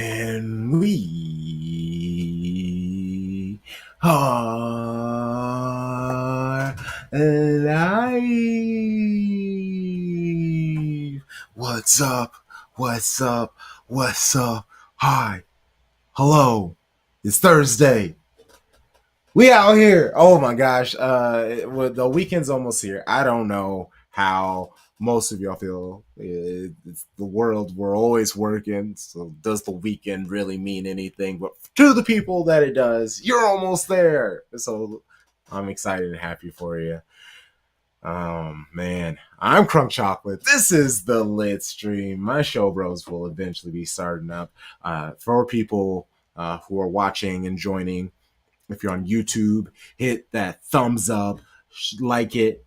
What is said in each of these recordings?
And we are live. What's up? What's up? What's up? Hi. Hello. It's Thursday. We out here. Oh my gosh. The weekend's almost here. I don't know how most of y'all feel. It's the world. We're always working. So does the weekend really mean anything? But to the people that it does, you're almost there. So I'm excited and happy for you. Man, I'm Crunk Chocolate. This is the Lit Stream. My show bros will eventually be starting up. For people who are watching and joining, if you're on YouTube, hit that thumbs up, like it.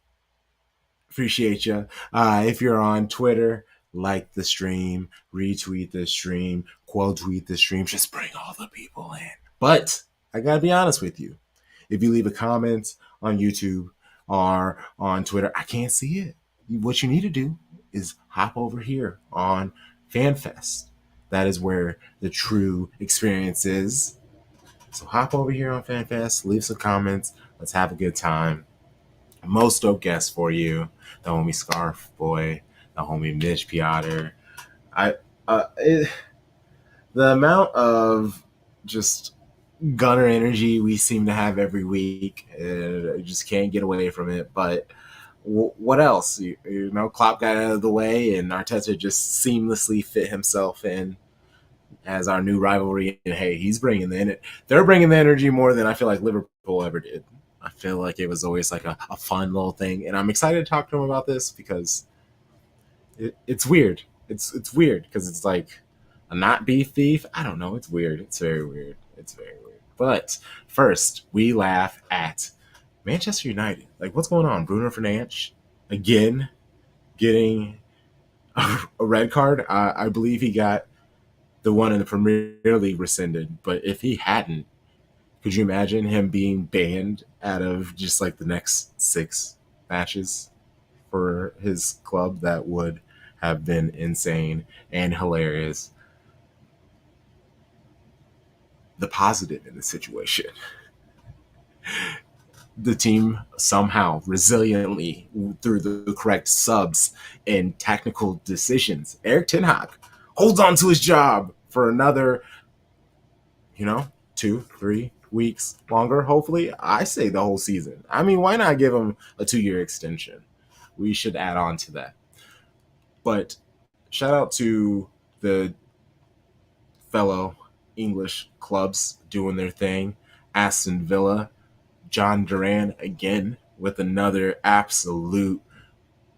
Appreciate you. If you're on Twitter, like the stream, retweet the stream, quote tweet the stream. Just bring all the people in. But I gotta be honest with you. If you leave a comment on YouTube or on Twitter, I can't see it. What you need to do is hop over here on FanFest. That is where the true experience is. So hop over here on FanFest, leave some comments. Let's have a good time. Most dope guests for you. The homie Scarf Boii, the homie Mitch Peotter. The amount of just gunner energy we seem to have every week, I just can't get away from it. But what else? You know, Klopp got out of the way, and Arteta just seamlessly fit himself in as our new rivalry. And hey, they're bringing the energy more than I feel like Liverpool ever did. I feel like it was always like a fun little thing, and I'm excited to talk to him about this because it's weird. It's weird because it's like a not beef thief. I don't know. It's weird. It's very weird. It's very weird. But first, we laugh at Manchester United. Like, what's going on? Bruno Fernandes again getting a red card. I believe he got the one in the Premier League rescinded, but if he hadn't, could you imagine him being banned out of just like the next 6 matches for his club? That would have been insane and hilarious. The positive in the situation, the team somehow resiliently, through the correct subs and technical decisions, Eric Ten Hag holds on to his job for another, 2-3 weeks longer, hopefully. I say the whole season. I mean, why not give him a 2-year extension? We should add on to that. But shout out to the fellow English clubs doing their thing. Aston Villa, John Duran again with another absolute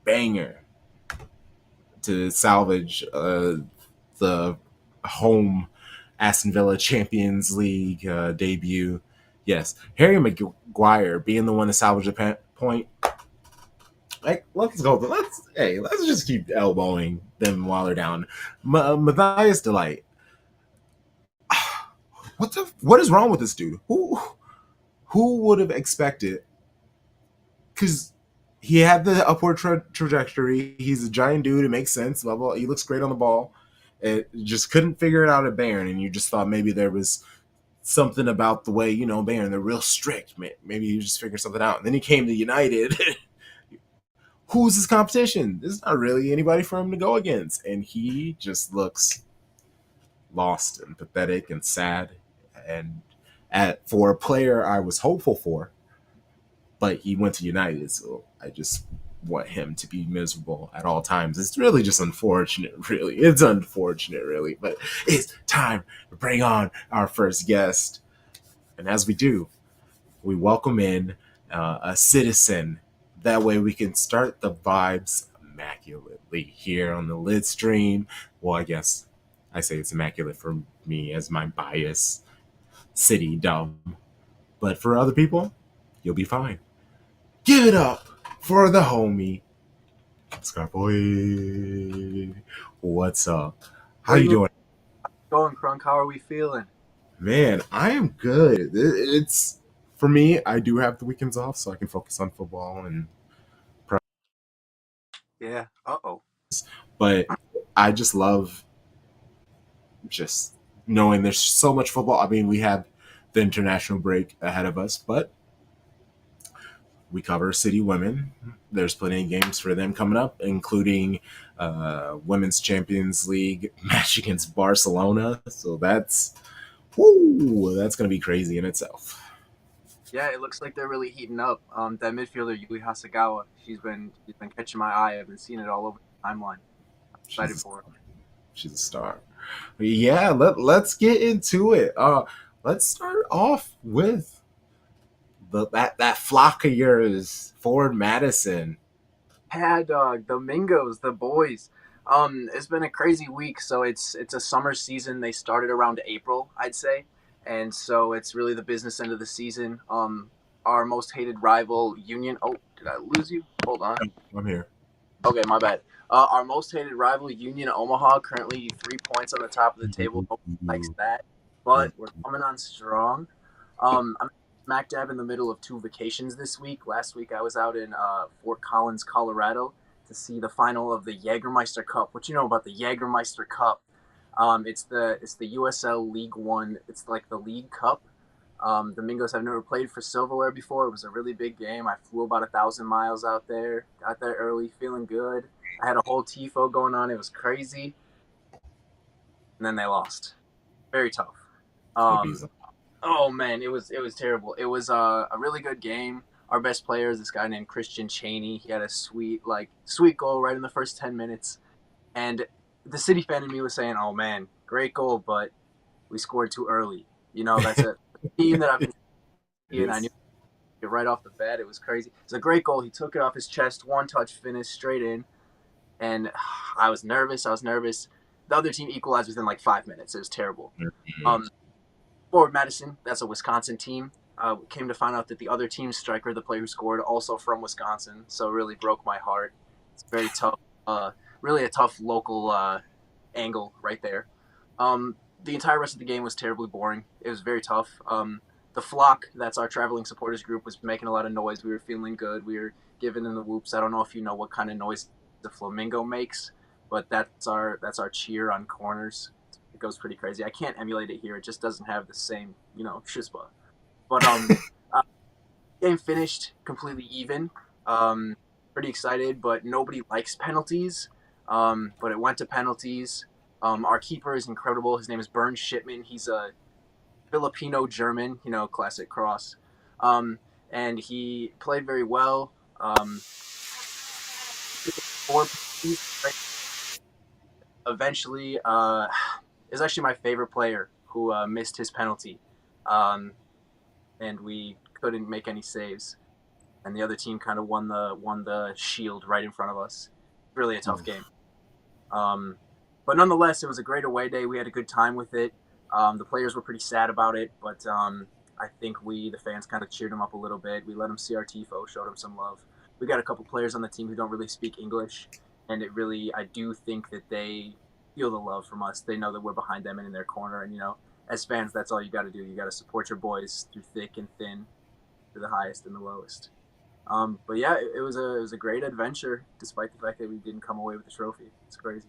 banger to salvage the home Aston Villa Champions League debut. Yes, Harry Maguire being the one to salvage the point. Like, let's just keep elbowing them while they're down. Matthias Delight. What is wrong with this dude? Who would have expected? Because he had the upward trajectory. He's a giant dude. It makes sense. Blah, blah. He looks great on the ball. It just couldn't figure it out at Bayern, and you just thought maybe there was something about the way, Bayern, they're real strict. Maybe you just figured something out. And then he came to United. Who's his competition? There's not really anybody for him to go against. And he just looks lost and pathetic and sad. And for a player I was hopeful for, but he went to United, so I just want him to be miserable at all times. It's really just unfortunate, really. It's unfortunate, really. But it's time to bring on our first guest. And as we do, we welcome in a citizen. That way we can start the vibes immaculately here on the Lid Stream. Well, I guess I say it's immaculate for me as my bias, city dumb. But for other people, you'll be fine. Give it up for the homie, Scarf Boii. What's up? How you doing? Going, Crunk? How are we feeling? Man, I am good. It's for me. I do have the weekends off, so I can focus on football and. Yeah. But I just love just knowing there's so much football. I mean, we have the international break ahead of us, but we cover City Women. There's plenty of games for them coming up, including Women's Champions League match against Barcelona. So that's going to be crazy in itself. Yeah, it looks like they're really heating up. That midfielder Yui Hasagawa, she's been catching my eye. I've been seeing it all over the timeline. I'm excited She's for her. she's a star. Yeah, let's get into it. Let's start off with that flock of yours, Ford Madison. Yeah, dog, the Mingos, the boys. It's been a crazy week. So it's a summer season. They started around April, I'd say, and so it's really the business end of the season. Our most hated rival, Union. Oh, did I lose you? Hold on. I'm here. Okay, my bad. Our most hated rival, Union Omaha, currently 3 points on the top of the table. Nobody likes that, but we're coming on strong. I'm smack dab in the middle of two vacations this week. Last week I was out in Fort Collins, Colorado, to see the final of the Jägermeister Cup. What you know about the Jägermeister Cup? It's the USL League One. It's like the League Cup. The Mingos have never played for silverware before. It was a really big game. I flew about 1,000 miles out there. Got there early, feeling good. I had a whole tifo going on. It was crazy, and then they lost. Very tough. Um, oh man, it was terrible. It was a really good game. Our best player is this guy named Christian Cheney. He had a sweet goal right in the first 10 minutes, and the City fan in me was saying, "Oh man, great goal, but we scored too early." That's a team that I've been seeing. I knew it right off the bat. It was crazy. It's a great goal. He took it off his chest, one touch finish straight in, and I was nervous. I was nervous. The other team equalized within like 5 minutes. It was terrible. Um, Forward Madison, that's a Wisconsin team. Came to find out that the other team's striker, the player who scored, also from Wisconsin. So it really broke my heart. It's very tough. Really a tough local angle right there. The entire rest of the game was terribly boring. It was very tough. The flock, that's our traveling supporters group, was making a lot of noise. We were feeling good. We were giving them the whoops. I don't know if you know what kind of noise the flamingo makes, but that's our cheer on corners. It goes pretty crazy. I can't emulate it here. It just doesn't have the same, chispa. But game finished completely even. Pretty excited, but nobody likes penalties. But it went to penalties. Our keeper is incredible. His name is Bernd Shipman. He's a Filipino German, classic cross. And he played very well. Four penalties, right? Eventually, is actually my favorite player who missed his penalty, and we couldn't make any saves. And the other team kind of won the shield right in front of us. Really a tough game. But nonetheless, it was a great away day. We had a good time with it. The players were pretty sad about it, but I think the fans, kind of cheered them up a little bit. We let them see our tifo, showed them some love. We got a couple players on the team who don't really speak English, and I do think that they feel the love from us. They know that we're behind them and in their corner, and as fans, that's all you got to do. You got to support your boys through thick and thin, through the highest and the lowest. But yeah, it was a great adventure, despite the fact that we didn't come away with the trophy. It's crazy.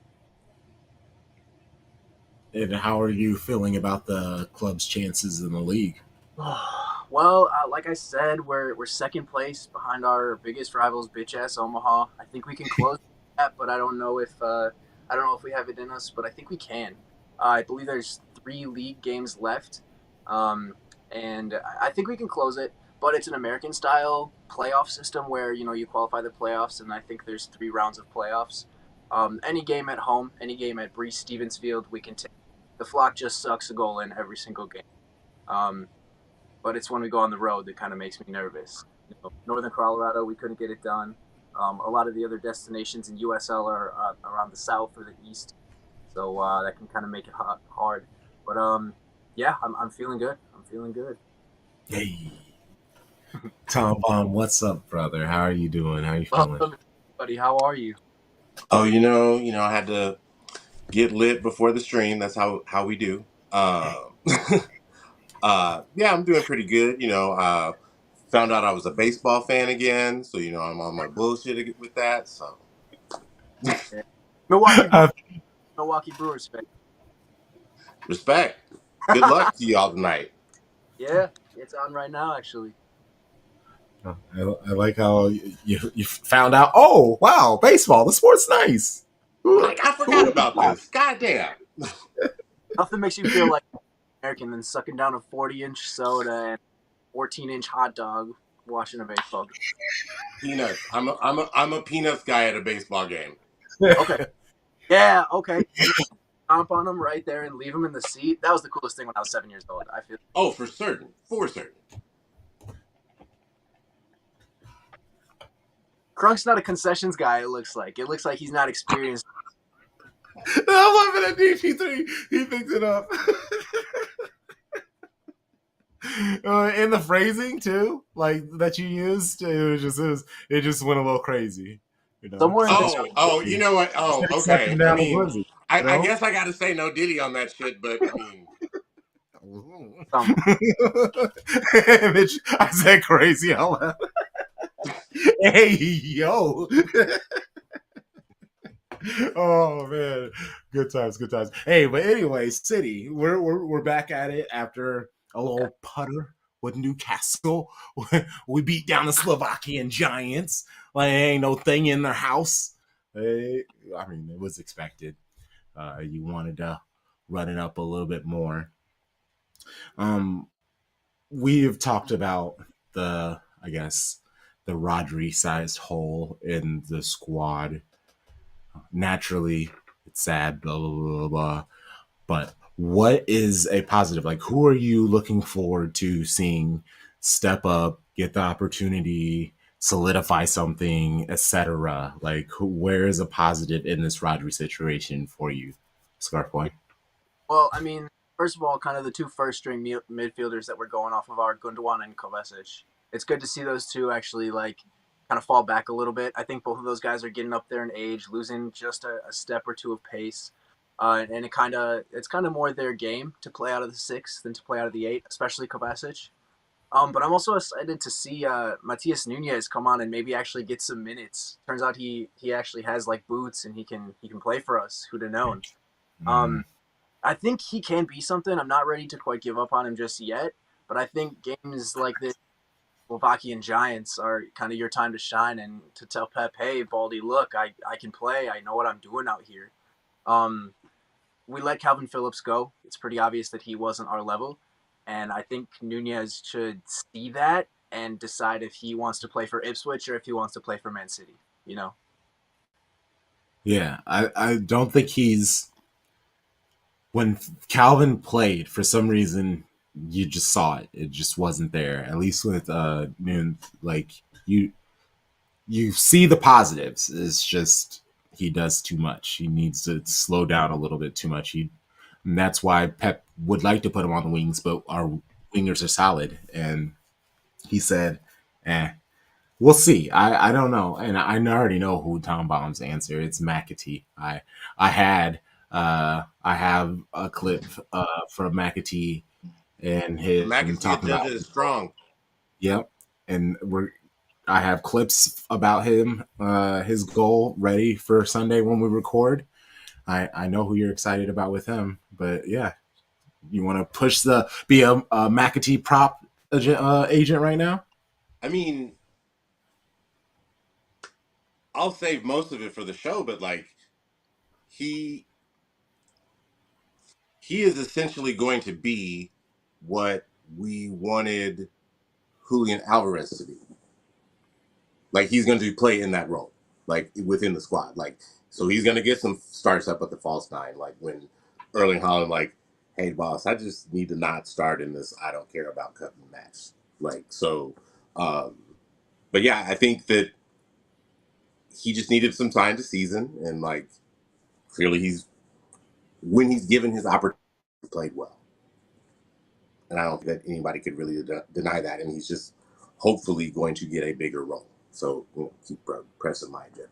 And how are you feeling about the club's chances in the league? Well, like I said, we're second place behind our biggest rivals, bitch ass Omaha. I think we can close that, but I don't know if we have it in us, but I think we can. I believe there's 3 league games left, and I think we can close it. But it's an American style playoff system where you qualify the playoffs, and I think there's 3 rounds of playoffs. Any game at home, any game at Breese Stevens Field, we can take. The flock just sucks a goal in every single game. Um, but it's when we go on the road that kind of makes me nervous. Northern Colorado, we couldn't get it done. A lot of the other destinations in USL are around the south or the east, so that can kind of make it hard. But yeah, I'm feeling good. I'm feeling good. Hey, Tom Bomb, what's up, brother? How are you doing? How are you feeling? Welcome, buddy. How are you? Oh, I had to get lit before the stream. That's how we do. Hey, Yeah, I'm doing pretty good. Found out I was a baseball fan again, so I'm on my bullshit with that. So Yeah. Milwaukee Brewers, uh, Milwaukee Brewers fan. Respect. Good luck to y'all tonight. Yeah, it's on right now, actually. I like how you found out. Oh wow, baseball, the sport's nice. Who, Like I who forgot would have about thought? this. God damn. Nothing makes you feel like American than sucking down a 40-inch soda and 14-inch hot dog watching a baseball game. Peanuts. I'm a peanuts guy at a baseball game. Okay. Yeah, okay. And then stomp on them right there and leave them in the seat. That was the coolest thing when I was 7 years old. I feel Oh, for certain. For certain. Crunk's not a concessions guy. It looks like he's not experienced. I'm laughing at DP3. He picked it up. And the phrasing too, like that you used, it just went a little crazy. You know, Somewhere in instead the of Oh, you know what? Oh, sucking okay. I down a mean, blizzard. You I know. guess I got to say no Diddy on that shit, but I mean, some Mitch, I said crazy out loud. Hey yo. Oh man, good times, good times. Hey, but anyway, City, we're back at it after a little putter with Newcastle. We beat down the Slovakian Giants. Like ain't no thing in their house. I mean, it was expected. You wanted to run it up a little bit more. Um, we've talked about I guess, the Rodri-sized hole in the squad. Naturally, it's sad, blah, blah, blah, blah. But what is a positive? Like, who are you looking forward to seeing step up, get the opportunity, solidify something, etc.? Like, where is a positive in this Rodri situation for you, Scarf Boii? Well, I mean, first of all, kind of the two first string midfielders that we're going off of are Gundogan and Kovacic. It's good to see those two actually like kind of fall back a little bit. I think both of those guys are getting up there in age, losing just a step or two of pace. And it's kind of more their game to play out of the six than to play out of the eight, especially Kovacic. But I'm also excited to see Matias Nunez come on and maybe actually get some minutes. Turns out he actually has like boots and he can play for us. Who'd have known? Mm, I think he can be something. I'm not ready to quite give up on him just yet, but I think games like this Slovakian Giants are kind of your time to shine and to tell Pep, hey, Baldy, look, I can play. I know what I'm doing out here. Um, we let Calvin Phillips go. It's pretty obvious that he wasn't our level. And I think Nunez should see that and decide if he wants to play for Ipswich or if he wants to play for Man City, you know? yeah, I don't think he's when Calvin played, for some reason, you just saw it. It just wasn't there. At least with Noon, like you see the positives. It's just he does too much. He needs to slow down a little bit too much. And that's why Pep would like to put him on the wings, but our wingers are solid. And he said, "Eh, we'll see. I don't know." And I already know who Tom Baum's answer. It's McAtee. I have a clip from McAtee and him McAtee talking about, agenda is strong. yep, and I have clips about him, his goal ready for Sunday when we record. I know who you're excited about with him, but yeah, you want to be a McAtee prop agent right now? I mean, I'll save most of it for the show, but like he he is essentially going to be what we wanted Julian Alvarez to be. Like he's going to play in that role, like within the squad. Like so, he's going to get some starts up at the false nine. Like when Erling Haaland, like, hey boss, I just need to not start in this. I don't care about cutting match. Like so, um, but yeah, I think that he just needed some time to season, and like clearly when he's given his opportunity, he played well. And I don't think that anybody could really deny that. And he's just hopefully going to get a bigger role. So keep pressing my agenda.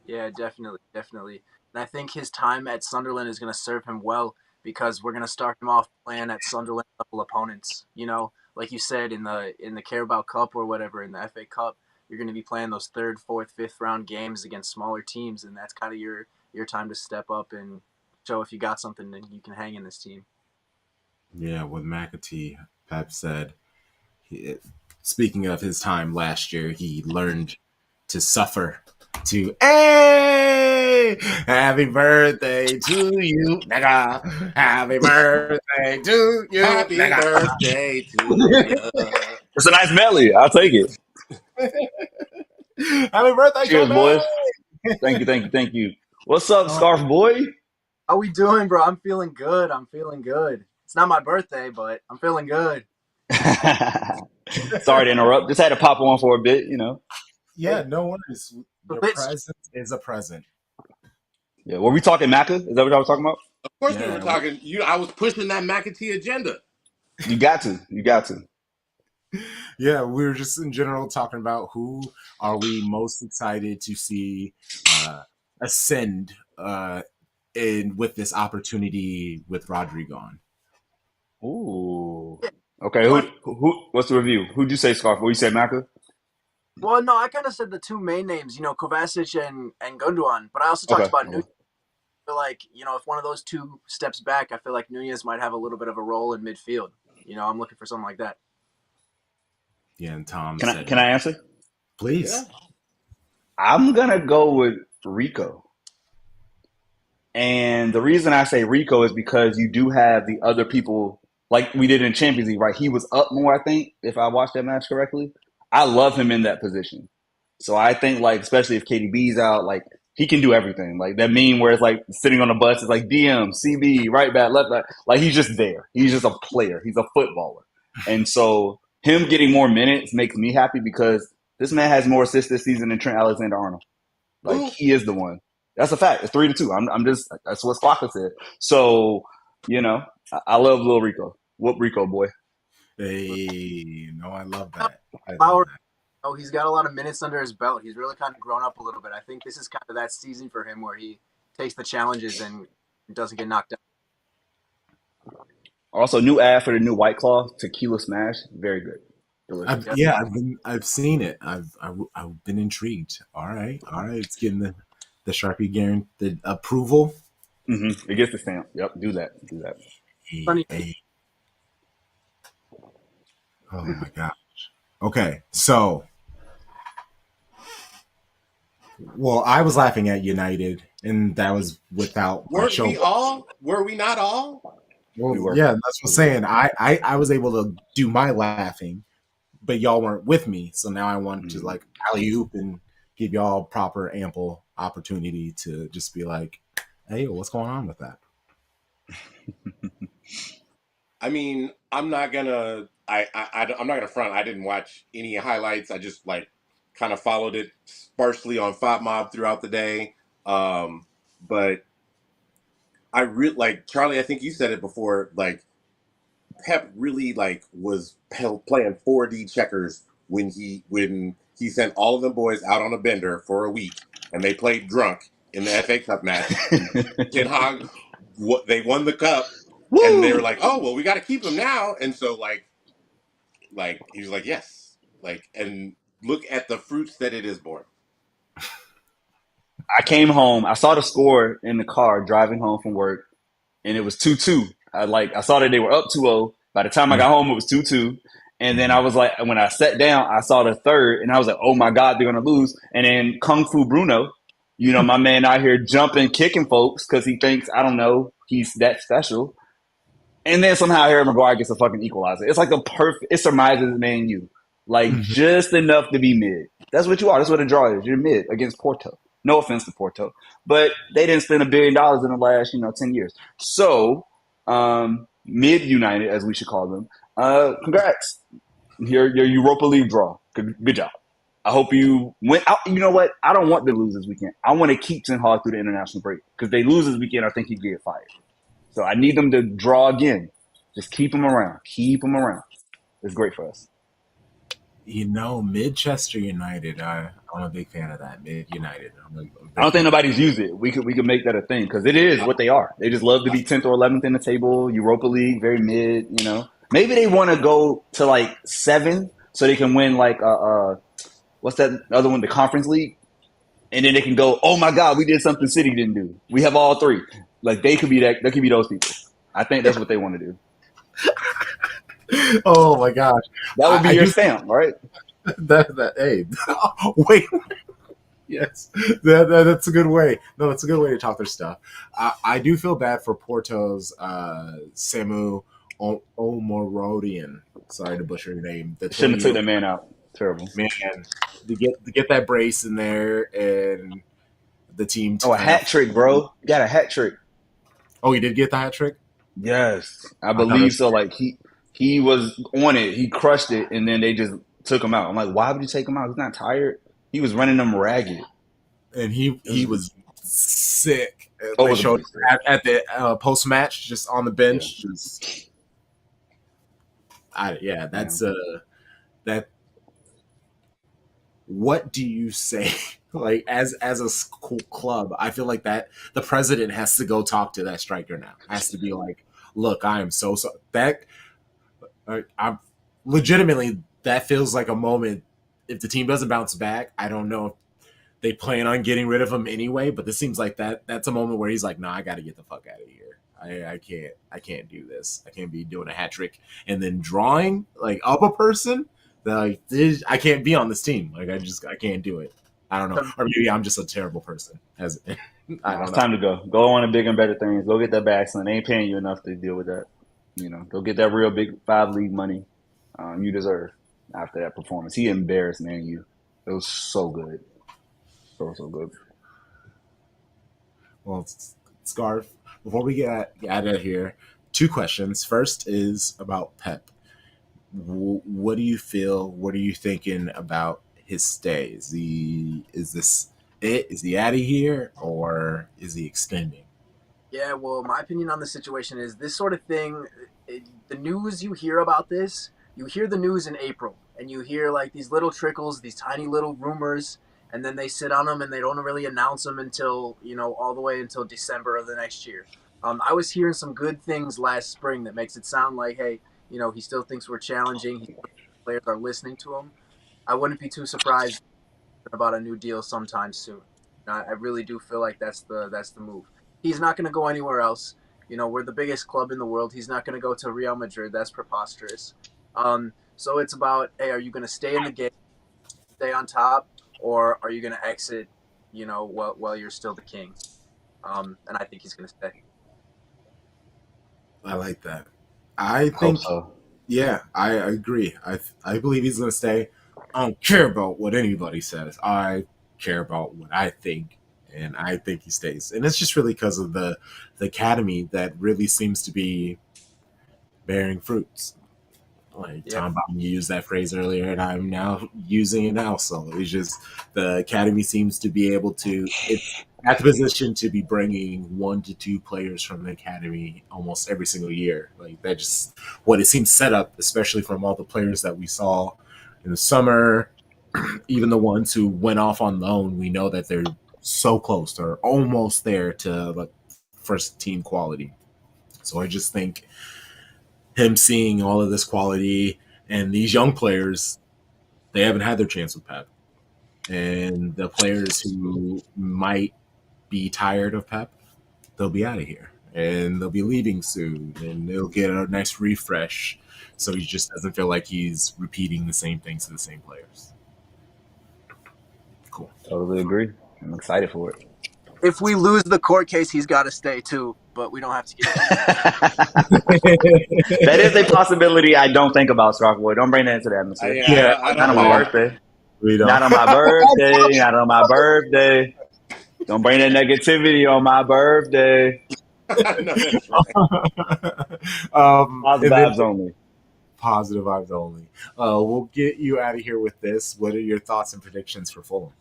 Yeah, definitely, definitely. And I think his time at Sunderland is going to serve him well because we're going to start him off playing at Sunderland level opponents. You know, like you said in the Carabao Cup or whatever in the FA Cup, you're going to be playing those third, fourth, fifth round games against smaller teams, and that's kind of your time to step up and show if you got something that you can hang in this team. Yeah, with McAtee, Pep said, he, speaking of his time last year, he learned to suffer. To hey, happy birthday to you, nigga. Happy birthday to you, Happy nigga. birthday to you. It's a nice medley. I'll take it. Happy birthday, Cheers, Jamie. boys. Thank you, thank you, thank you. What's up, Scarf Boii? How we doing, bro? I'm feeling good. I'm feeling good. It's not my birthday, but I'm feeling good. Sorry to interrupt. Just had to pop on for a bit, you know. Yeah, no worries. A Your bit presence is a present. Yeah, were we talking Macca? Is that what I was talking about? Of course, we were Yeah, talking. I was pushing that McAtee agenda. You got to. You got to. yeah, we were just in general talking about who are we most excited to see ascend in with this opportunity with Rodrigo on. Ooh. yeah. Okay, who what's the review? Who'd you say, Scarf? What you say, Macca? Well, no, I kind of said the two main names, Kovacic and Gundogan, but I also talked Okay. about Nunez. I feel like, if one of those two steps back, I feel like Nunez might have a little bit of a role in midfield. I'm looking for something like that. Yeah, and Tom Can I said, can I answer? please. Yeah. I'm gonna go with Rico. And the reason I say Rico is because you do have the other people, like we did in Champions League, right? He was up more, I think, if I watched that match correctly. I love him in that position. So I think, like, especially if KDB's out, like, he can do everything. Like that meme where it's like sitting on the bus, it's like DM, CB, right back, left back. Like he's just there. He's just a player. He's a footballer. And so him getting more minutes makes me happy because this man has more assists this season than Trent Alexander-Arnold. Like Who? he is the one. That's a fact. It's 3-2. I'm just that's what Squawka said. So, I love Lil Rico. Whoop Rico, boy. Hey, no, I love that. I love Power. that. Oh, he's got a lot of minutes under his belt. He's really kind of grown up a little bit. I think this is kind of that season for him where he takes the challenges and doesn't get knocked out. Also, new ad for the new White Claw Tequila Smash. Very good. Delicious. I've seen it. I've been intrigued. All right, it's getting the Sharpie guarantee the approval. It gets the stamp. Yep. Do that. Funny. Hey. Oh my gosh. Okay, so I was laughing at United, and that was without my Weren't show. we all? Were we not all? Well, We were. yeah, that's what I'm saying. I was able to do my laughing, but y'all weren't with me. So now I want to like alley oop and give y'all proper ample opportunity to just be like, hey, what's going on with that? I mean, I'm not gonna. I'm not gonna front. I didn't watch any highlights. I just like kind of followed it sparsely on FOTMob throughout the day. But I really like Charlie. I think you said it before. Like Pep really like was playing 4D checkers when he sent all of them boys out on a bender for a week and they played drunk in the FA Cup match. Ten Hag, they won the cup and they were Woo! like, oh well, we got to keep him now. And so like he was like, yes, like and look at the fruits that it is born. I came home. I saw the score in the car driving home from work, and it was 2-2. I saw that they were up 2-0. By the time I got home, it was 2-2. And then I was like, when I sat down, I saw the third, and I was like, oh my God, they're gonna lose. And then Kung Fu Bruno, my man out here jumping, kicking folks because he thinks, I don't know, he's that special. And then somehow Harry Maguire gets a fucking equalizer. It's like it surmises Man U. Like just enough to be mid. That's what you are. That's what a draw is. You're mid against Porto. No offense to Porto. But they didn't spend $1 billion in the last, 10 years. So, mid United, as we should call them, congrats. Your Europa League draw. Good job. I hope you win. You know what? I don't want them to lose this weekend. I want to keep Ten Hag through the international break. Because they lose this weekend, I think he'd get fired. So I need them to draw again. Just keep them around. Keep them around. It's great for us. Manchester United. I'm a big fan of that. Mid United. I don't think nobody's used it. We could make that a thing because it is what they are. They just love to be 10th or 11th in the table. Europa League, very mid. Maybe they want to go to like 7 so they can win like what's that other one? The Conference League, and then they can go. Oh my God, we did something City didn't do. We have all 3. Like they could be that. They could be those people. I think that's what they want to do. Oh my gosh, That would be I your do stamp, right? that. Hey, wait. Yes, that's a good way. No, that's a good way to talk their stuff. I do feel bad for Porto's Samu Omorodian. Sorry to butcher your name. The Shouldn't have took 20-year-old that man out. Terrible. man to get that brace in there and the team to Oh, a kind of. hat trick, bro. You got a hat trick. Oh, he did get the hat trick. Yes, I I thought it believe was, so. Like he was on it. He crushed it, and then they just took him out. I'm like, why would you take him out? He's not tired. He was running them ragged. and he It was, he was sick. oh, it They was a showed beast. at the post match, just on the Yeah, bench. Just yeah, yeah. that's that. What do you say? Like as a school club, I feel like that the president has to go talk to that striker now. Has to be like, look, I am so that I'm legitimately that feels like a moment. If the team doesn't bounce back, I don't know if they plan on getting rid of him anyway. But this seems like that's a moment where he's like, nah, I got to get the fuck out of here. I can't do this. I can't be doing a hat trick and then drawing like up a person. That like I can't be on this team. Like I can't do it. I don't know, or maybe I'm just a terrible person. As I No, it's don't know. time to go. Go on to bigger and better things. Go get that bag, son. They ain't paying you enough to deal with that. Go get that real big 5 league money you deserve after that performance. He embarrassed Man U. It was so good, so good. Well, Scarf. Before we get out of here, 2 questions. First is about Pep. What do you feel? What are you thinking about his stay? Is this it? Is he out of here or is he extending? Yeah, well, my opinion on the situation is this sort of thing. The news you hear about this, you hear the news in April, and you hear like these little trickles, these tiny little rumors, and then they sit on them and they don't really announce them until all the way until December of the next year. I was hearing some good things last spring that makes it sound like, hey, he still thinks we're challenging. He still thinks players are listening to him. I wouldn't be too surprised about a new deal sometime soon. I really do feel like that's the move. He's not going to go anywhere else. We're the biggest club in the world. He's not going to go to Real Madrid. That's preposterous. So it's about, hey, are you going to stay in the game, stay on top, or are you going to exit? While you're still the king. And I think he's going to stay. I like that. I Hope think, so. yeah, I agree. I believe he's going to stay. I don't care about what anybody says. I care about what I think, and I think he stays. And it's just really because of the academy that really seems to be bearing fruits. Like Yeah, Tom Biden used that phrase earlier, and I'm now using it now. So it's just the academy seems to be able to. It's at the position to be bringing 1 to 2 players from the academy almost every single year. Like that just what it seems set up, especially from all the players that we saw in the summer. Even the ones who went off on loan, we know that they're so close. They're almost there to like first team quality. So I just think him seeing all of this quality and these young players, they haven't had their chance with Pep. And the players who might be tired of Pep, they'll be out of here and they'll be leaving soon and they'll get a nice refresh so he just doesn't feel like he's repeating the same things to the same players. Cool. Totally agree. I'm excited for it. if we lose the court case, he's got to stay too. But we don't have to get. That is a possibility I don't think about, Scarf Boii. Don't bring that into the atmosphere. Yeah, I Not don't on my know. birthday. we don't. Not on my birthday. Not on my birthday. Don't bring that negativity on my birthday. No, that's right. Positive And then vibes only. positive vibes only. We'll get you out of here with this. What are your thoughts and predictions for Fulham?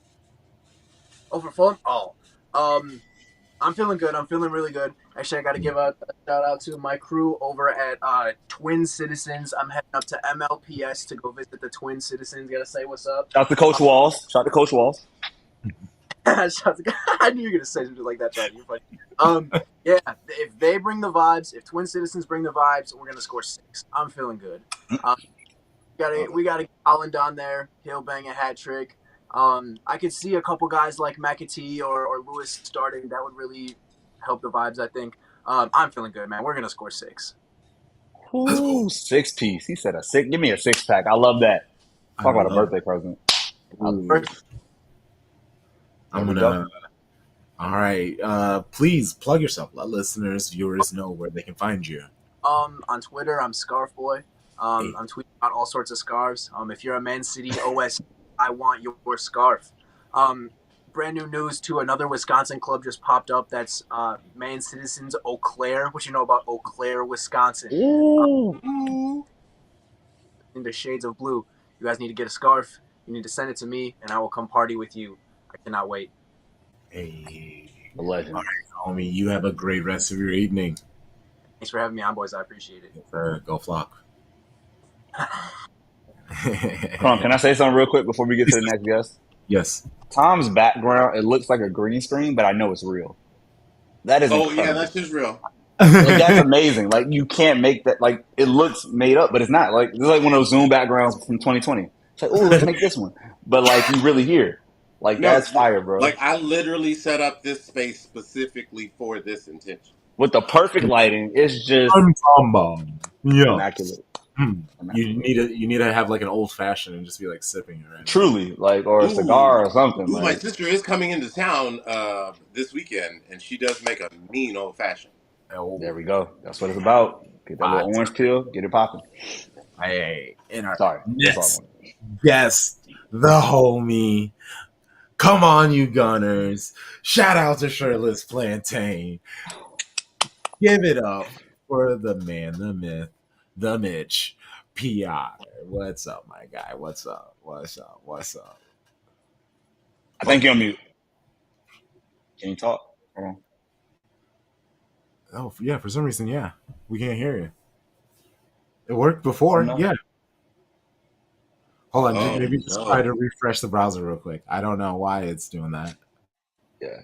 For Fulham? I'm feeling good. I'm feeling really good. Actually, I got to give a shout out to my crew over at Twin Citizens. I'm heading up to MLPS to go visit the Twin Citizens. Got to say what's up. Shout to Coach Walls. Shout to Coach Walls. I knew you were gonna say something like that, John. You're funny. Yeah. If they bring the vibes, if Twin Citizens bring the vibes, we're gonna score 6. I'm feeling good. We gotta get Holland on there. He'll bang a hat trick. I could see a couple guys like McAtee or Lewis starting. That would really help the vibes. I think. I'm feeling good, man. We're gonna score 6. Let's go. Ooh, 6 piece. He said a six. Give me a 6-pack. I love that. I Talk about a love. birthday present. Ooh, There I'm we gonna. go. All right. Please plug yourself. Let listeners, viewers know where they can find you. On Twitter, I'm Scarf Boii. Hey. I'm tweeting about all sorts of scarves. If you're a Man City OS, I want your scarf. Brand new news too. Another Wisconsin club just popped up. That's Man Citizens Eau Claire. What you know about Eau Claire, Wisconsin? Ooh. In the shades of blue. You guys need to get a scarf. You need to send it to me, and I will come party with you. I cannot wait. Hey. A legend. All right, homie. You have a great rest of your evening. Thanks for having me on, boys. I appreciate it. Go Flock. Come on, can I say something real quick before we get to the next guest? Yes. Tom's background, it looks like a green screen, but I know it's real. That is Oh yeah, incredible. that's just real. Like, that's amazing. Like, you can't make that. Like, it looks made up, but it's not. Like, it's like one of those Zoom backgrounds from 2020. It's like, oh, let's make this one. But like, you really hear. Like, No, that's fire, bro. like I literally set up this space specifically for this intention. With the perfect lighting, it's just Yeah. immaculate. You need to have like an old fashioned and just be like sipping it right now. Truly, like, or a cigar or something. Ooh, Like, my sister is coming into town this weekend, and she does make a mean old fashioned. Oh, there we go. That's what it's about. Get that little orange peel, get it popping. Hey, in our Sorry, that's all I next wanted. guest, the homie. Come on, you Gunners. Shout out to Shirtless Plantain. Give it up for the man, the myth, the Mitch Peotter. What's up, my guy? What's up? What's up? What's up? I think you're on mute. Can you talk? Hold on. Oh, yeah, for some reason, yeah. We can't hear you. It worked before, no. yeah. Hold on, Oh, maybe just no. try to refresh the browser real quick. I don't know why it's doing that. Yeah.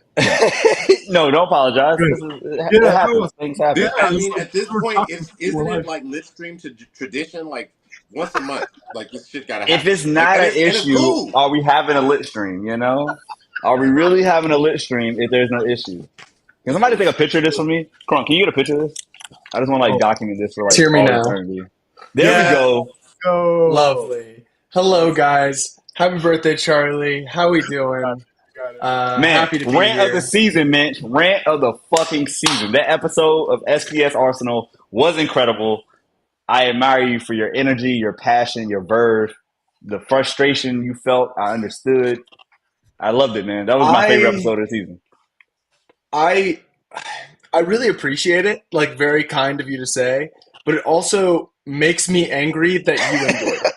No, don't apologize. It happens. Things happen. Yeah, I mean, at this point, isn't it like Litstream to tradition? Like once a month, like this shit gotta happen. If it's not an issue, cool. are we having a lit stream? You know, are we really having a lit stream if there's no issue? Can somebody take a picture of this for me? Come on, can you get a picture of this? I just want to like document this for like Hear me all now. eternity. There we go. Go. Lovely. Hello, guys. Happy birthday, Charlie. How we doing? Man, happy to be rant here. of the season, Mitch. Rant of the fucking season. That episode of SPS Arsenal was incredible. I admire you for your energy, your passion, your verve, the frustration you felt. I understood. I loved it, man. That was my favorite episode of the season. I really appreciate it. Like, very kind of you to say, but it also makes me angry that you enjoyed it.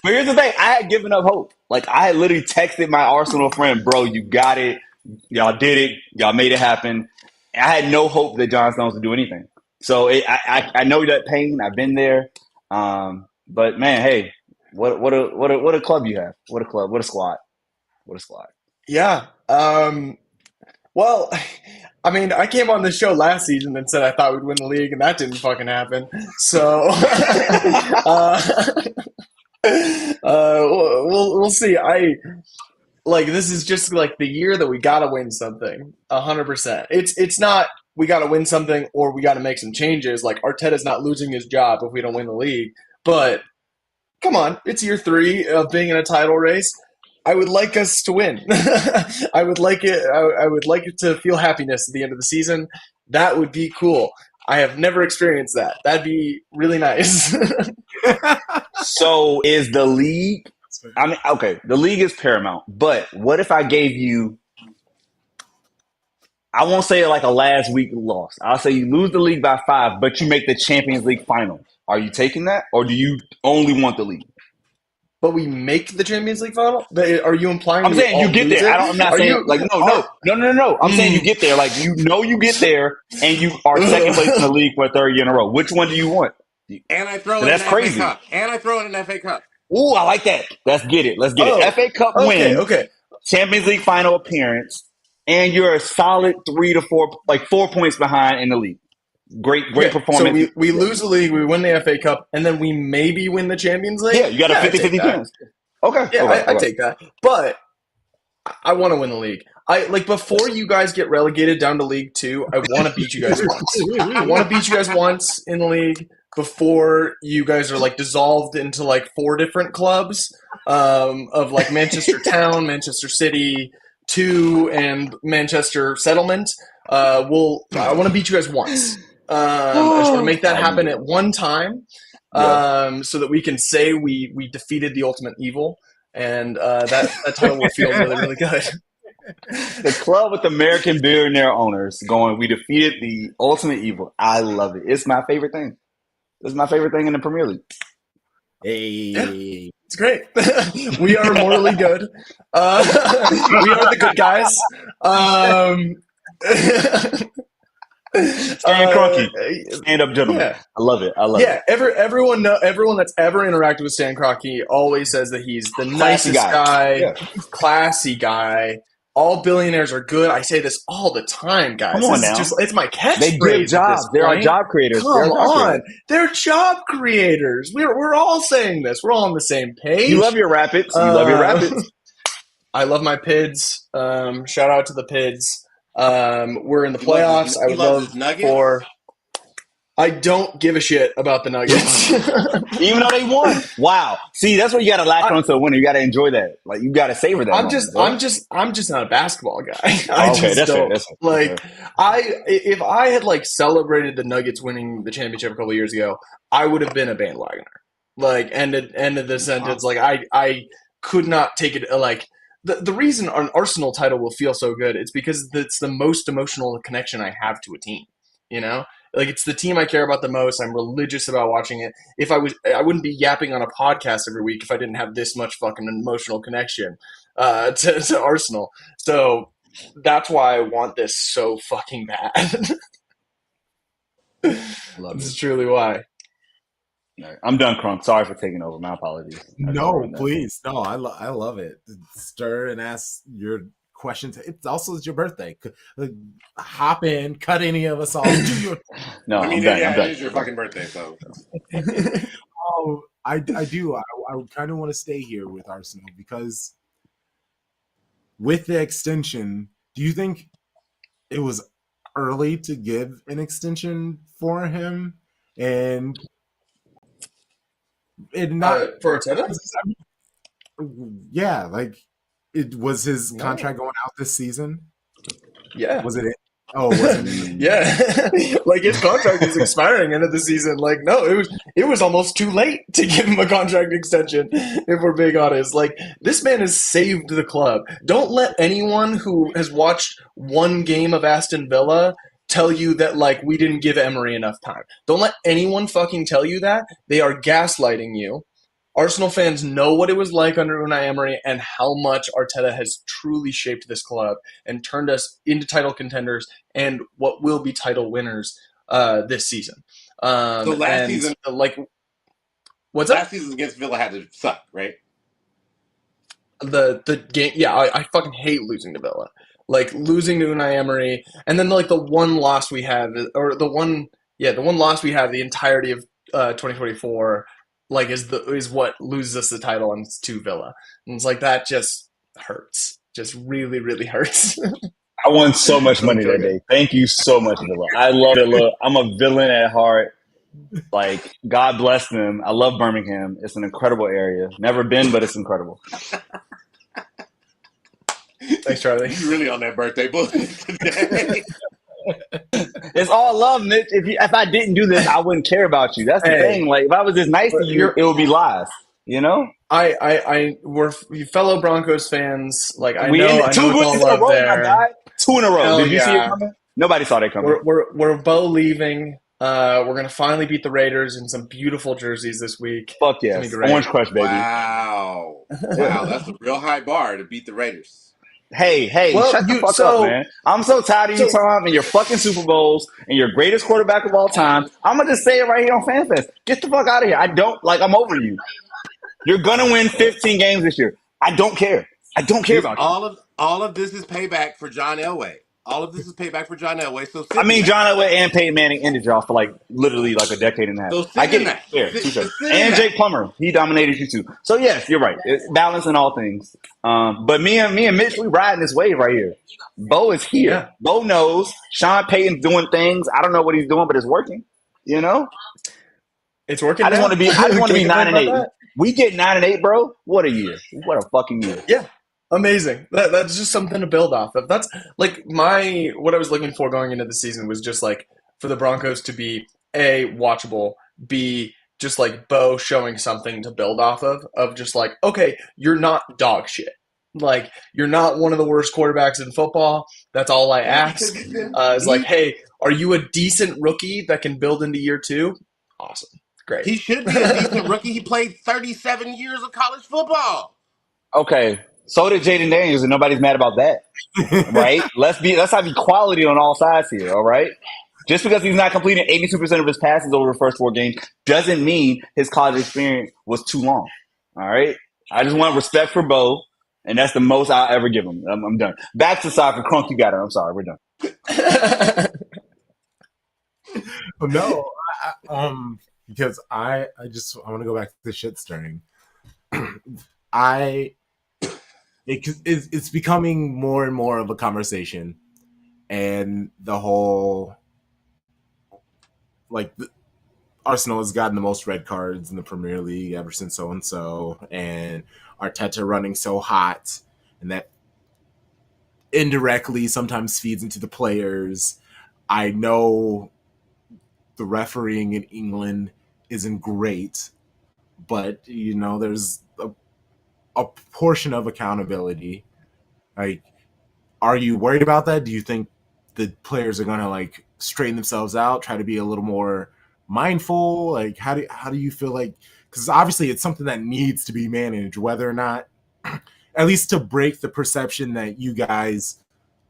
But here's the thing. I had given up hope. Like, I had literally texted my Arsenal friend, bro, you got it. Y'all did it. Y'all made it happen. I had no hope that John Stones would do anything. So I know that pain. I've been there. But man, hey, what a club you have. What a club. What a squad. What a squad. Yeah. Well, I mean, I came on this show last season and said I thought we'd win the league, and that didn't fucking happen. So, we'll see. This is just like the year that we gotta win something. 100%. It's not we gotta win something or we gotta make some changes. Like, Arteta's not losing his job if we don't win the league. But come on, it's year 3 of being in a title race. I would like us to win. I would like it. I would like it to feel happiness at the end of the season. That would be cool. I have never experienced that. That'd be really nice. So is the league? I mean, okay, the league is paramount. But what if I gave you? I won't say like a last week loss. I'll say you lose the league by 5, but you make the Champions League final. Are you taking that, or do you only want the league? But we make the Champions League final? Are you implying? I'm saying you get there. I'm not saying like no. I'm saying you get there. Like you get there, and you are second place in the league for a 3rd year in a row. Which one do you want? And I throw it That's in crazy. FA Cup. And I throw it in FA Cup. Ooh, I like that. Let's get it. it. FA Cup win. Okay. Champions League final appearance, and you're a solid 3 to 4, like 4 points behind in the league. Great performance. So we lose the league, we win the FA Cup, and then we maybe win the Champions League? Yeah, you got a 50-50 chance. Okay. Yeah, I take that. But I want to win the league. Before you guys get relegated down to League 2, I want to beat you guys once. I want to beat you guys once in the league before you guys are like dissolved into like 4 different clubs of like Manchester Town, Manchester City, 2, and Manchester Settlement. I want to beat you guys once. I just want to make that happen at one time, so that we can say we defeated the ultimate evil, and that title will feel really, really good. The club with American billionaire owners going, we defeated the ultimate evil. I love it. It's my favorite thing. It's my favorite thing in the Premier League. Hey, yeah, it's great. We are morally good. We are the good guys. Stand crunky. Stand up gentleman. Yeah. I love it. I love it. Everyone that's ever interacted with Stan Kroenke always says that he's the Classy nicest guy, Yeah. classy guy. All billionaires are good. I say this all the time, guys. Come on now. It's my catchphrase. They build jobs. They're our job creators. Come on. They're job creators. We're all saying this. We're all on the same page. You love your Rapids. You love your Rapids. I love my Pids. Shout out to the Pids. We're in the playoffs. I would love for. I don't give a shit about the Nuggets, even though they won. Wow. See, that's what you got to latch on to a winner. You got to enjoy that. Like you got to savor that. I'm just not a basketball guy. If I had like celebrated the Nuggets winning the championship a couple of years ago, I would have been a bandwagoner. Like end of the sentence. Like I could not take it. Like the reason an Arsenal title will feel so good, it's because it's the most emotional connection I have to a team. You know. Like it's the team I care about the most. I'm religious about watching it. I wouldn't be yapping on a podcast every week if I didn't have this much fucking emotional connection to Arsenal. So that's why I want this so fucking bad. This is truly why. I'm done, Crunk. Sorry for taking over. My apologies. No, please. No, I love it. Stir and ask your questions. It's also your birthday. Hop in, cut any of us off. No, I mean, I'm done. it is your fucking birthday, so. I do. I kind of want to stay here with Arsenal because with the extension, do you think it was early to give an extension for him? And not for Arteta? Yeah, like it was his contract going out this season. Yeah, was it? Oh, was it? Yeah, like his contract is expiring end of the season. Like, no, it was almost too late to give him a contract extension. If we're being honest, like this man has saved the club. Don't let anyone who has watched one game of Aston Villa tell you that like we didn't give Emery enough time. Don't let anyone fucking tell you that. They are gaslighting you. Arsenal fans know what it was like under Unai Emery and how much Arteta has truly shaped this club and turned us into title contenders and what will be title winners this season. So last season, what's that? Last season against Villa had to suck, right? The game, yeah, I fucking hate losing to Villa. Like losing to Unai Emery, and then like the one loss we have, or the one loss we have the entirety of 2024. Like is what loses us the title, and it's to Villa, and it's like that just hurts, just really, really hurts. I won so much money that day. Thank you so much, Villa. I love Villa. I'm a villain at heart. Like God bless them. I love Birmingham. It's an incredible area. Never been, but it's incredible. Thanks, Charlie. You really on that birthday bullshit today. It's all love, Mitch. If I didn't do this, I wouldn't care about you. That's the thing. Like if I was this nice to you, it would be lies. You know? We're fellow Broncos fans. Like I know it's all love there. 2 in a row. Did you see it coming? Nobody saw that coming. We're Bo leaving. We're gonna finally beat the Raiders in some beautiful jerseys this week. Fuck yes. Orange Crush, baby. Wow, that's a real high bar to beat the Raiders. Hey, shut the fuck up, man. I'm so tired of you, Tom, and your fucking Super Bowls and your greatest quarterback of all time. I'm going to just say it right here on FanFest. Get the fuck out of here. I'm over you. You're going to win 15 games this year. I don't care. I don't care about you. All of this is payback for John Elway. All of this is payback for John Elway. So I sit in mean, that. John Elway and Peyton Manning ended y'all for like literally like a decade and a half. So I sit get in it. that. Fair, touche. Just sit in And that. Jake Plummer, he dominated you too. So yes, you're right. It's balance in all things. But me and Mitch, we riding this wave right here. Bo is here. Yeah, Bo knows. Sean Payton's doing things. I don't know what he's doing, but it's working. You know, it's working I just want now. to be. I just want to Can't be complain about 9-8. that. We get 9-8, bro. What a year! What a fucking year! Yeah, amazing. That's just something to build off of. That's like what I was looking for going into the season was just like for the Broncos to be A, watchable, B, just like Bo showing something to build off of just like, okay, you're not dog shit. Like, you're not one of the worst quarterbacks in football. That's all I ask. Is like, hey, are you a decent rookie that can build into year two? Awesome. Great. He should be a decent rookie. He played 37 years of college football. Okay, so did Jaden Daniels, and nobody's mad about that. Right? Let's have equality on all sides here, all right? Just because he's not completing 82% of his passes over the first 4 games doesn't mean his college experience was too long. All right? I just want respect for Bo, and that's the most I'll ever give him. I'm done. Back to soccer. Crunk, you got it. I'm sorry. We're done. No, because I want to go back to the shit stirring. It's becoming more and more of a conversation, and the whole Arsenal has gotten the most red cards in the Premier League ever since so and so, and Arteta running so hot, and that indirectly sometimes feeds into the players. I know the refereeing in England isn't great, but there's a portion of accountability. Like, are you worried about that? Do you think the players are gonna straighten themselves out, try to be a little more mindful? Like, how do you feel like? Because obviously it's something that needs to be managed, whether or not, at least to break the perception that you guys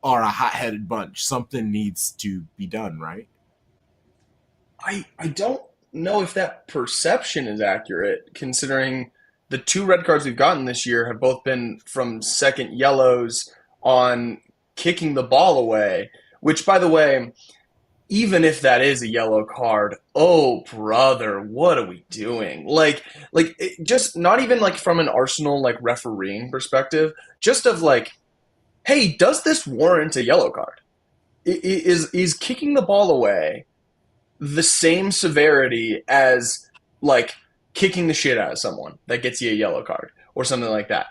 are a hot-headed bunch. Something needs to be done, right? I don't know if that perception is accurate, considering the 2 red cards we've gotten this year have both been from second yellows on kicking the ball away, which, by the way, even if that is a yellow card, oh brother, what are we doing? Just not even like from an Arsenal refereeing perspective, just of like, hey, does this warrant a yellow card? Is kicking the ball away the same severity as like kicking the shit out of someone that gets you a yellow card or something like that?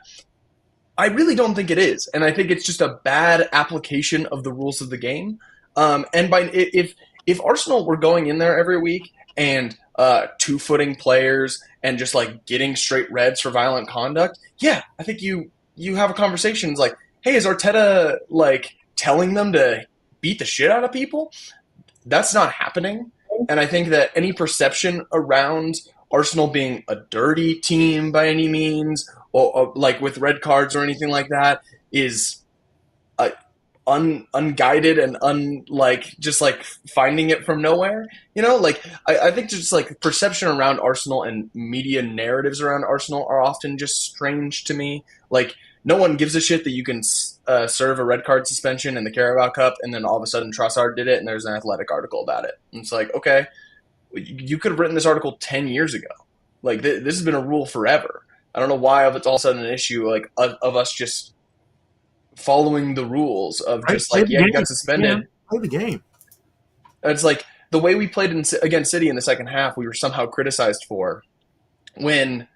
I really don't think it is, and I think it's just a bad application of the rules of the game. And by if Arsenal were going in there every week and 2-footing players and just like getting straight reds for violent conduct, yeah, I think you have a conversation. It's like, hey, is Arteta like telling them to beat the shit out of people? That's not happening. And I think that any perception around Arsenal being a dirty team by any means, or like with red cards or anything like that, is unguided and just like finding it from nowhere. I think just like perception around Arsenal and media narratives around Arsenal are often just strange to me. Like, no one gives a shit that you can serve a red card suspension in the Carabao Cup, and then all of a sudden Trossard did it, and there's an Athletic article about it. And it's like, okay, you could have written this article 10 years ago. Like, this has been a rule forever. I don't know why it's all of a sudden an issue of us just following the rules of just like, yeah, you got suspended. Play the game. It's like the way we played against City in the second half, we were somehow criticized for, when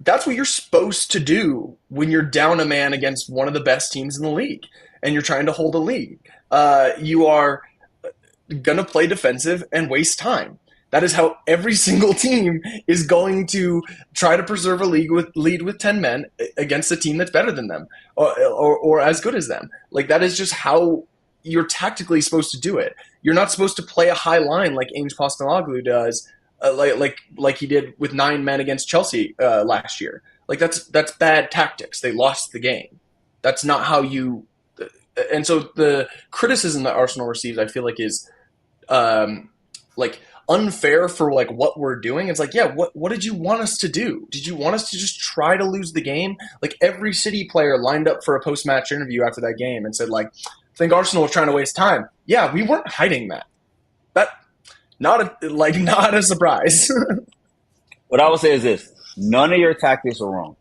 that's what you're supposed to do when you're down a man against one of the best teams in the league and you're trying to hold a lead. You are going to play defensive and waste time. That is how every single team is going to try to preserve a lead with 10 men against a team that's better than them or as good as them. Like, that is just how you're tactically supposed to do it. You're not supposed to play a high line like Ange Postecoglou does, like he did with 9 men against Chelsea last year. Like, that's bad tactics. They lost the game. That's not how you. And so the criticism that Arsenal receives, I feel like, is like unfair for like what we're doing. It's like, yeah, what did you want us to do? Did you want us to just try to lose the game? Like, every City player lined up for a post-match interview after that game and said like, think Arsenal was trying to waste time. Yeah, we weren't hiding that. Not a surprise. What I would say is this: none of your tactics are wrong.